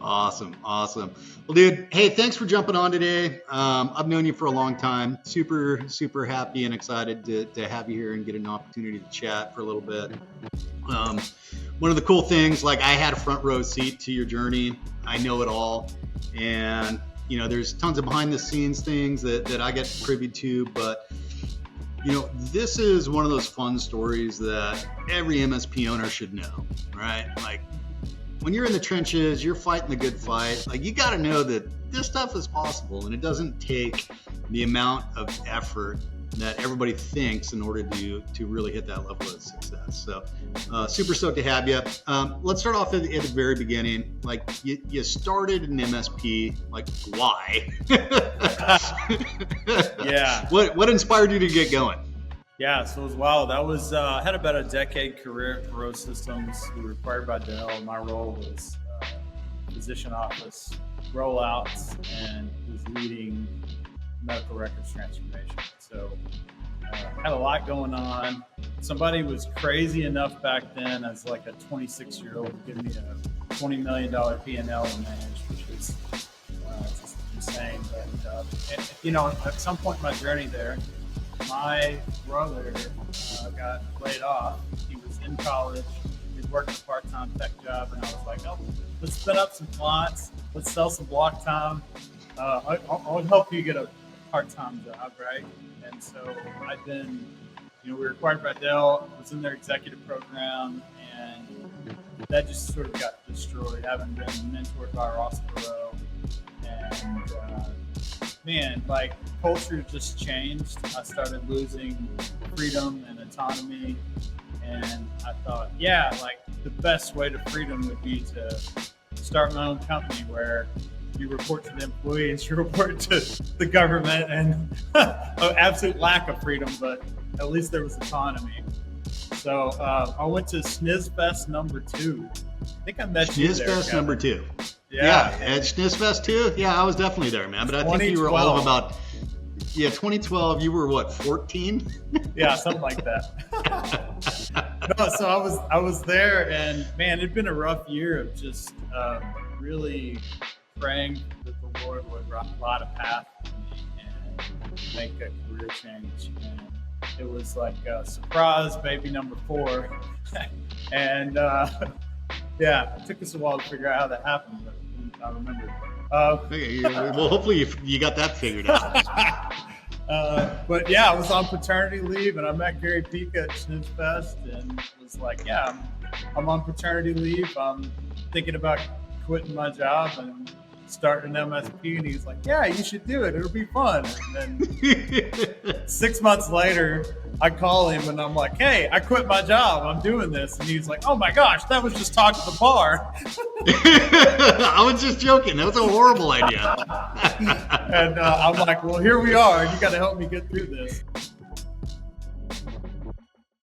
Awesome. Well, dude, hey, thanks for jumping on today. I've known you for a long time. Super happy and excited to have you here and get an opportunity to chat for a little bit. One of the cool things, like I had a front row seat to your journey. I know it all. And, there's tons of behind the scenes things that I get privy to, but this is one of those fun stories that every MSP owner should know, right? Like, when you're in the trenches, you're fighting the good fight. Like, you got to know that this stuff is possible, and it doesn't take the amount of effort that everybody thinks in order to really hit that level of success. So, super stoked to have you. Let's start off at the very beginning. Like, you started an MSP. Like, why? Yeah. What inspired you to get going? Yeah, so it was wild. I had about a decade career at Perot Systems. We were acquired by Dell. My role was physician office rollouts and was leading medical records transformation. So had a lot going on. Somebody was crazy enough back then as like a 26-year-old to give me a $20 million P&L to manage, which was just insane. But, at some point in my journey there, my brother got laid off. He was in college. He was working a part-time tech job, and I was like, "Oh, let's spin up some clients. Let's sell some block time. I'll help you get a part-time job, right?" And so I'd been, we were acquired by Dell. I was in their executive program, and that just sort of got destroyed. Having been mentored by Ross Perot, and man, like, culture just changed. I started losing freedom and autonomy, and I thought, like, the best way to freedom would be to start my own company where you report to the employees, you report to the government, and an absolute lack of freedom, but at least there was autonomy. So I went to SNISFest number 2. I think I met you there. SNISFest number 2. Yeah, at SNISFest too. Yeah, I was definitely there, man. But I think you were all of about 2012. You were what, 14? Yeah, something like that. No, so I was there, and man, it'd been a rough year of just really praying that the Lord would light a path for me and make a career change. And it was like a surprise, baby number 4, and it took us a while to figure out how that happened, but I remember. Well, hopefully you got that figured out. But I was on paternity leave, and I met Gary Pika at SNISFest, and was like, I'm on paternity leave. I'm thinking about quitting my job and starting an MSP. And he's like, you should do it. It'll be fun. And then 6 months later, I call him and I'm like, hey, I quit my job. I'm doing this. And he's like, oh my gosh, that was just talk at the bar. I was just joking. That was a horrible idea. And I'm like, well, here we are. You got to help me get through this.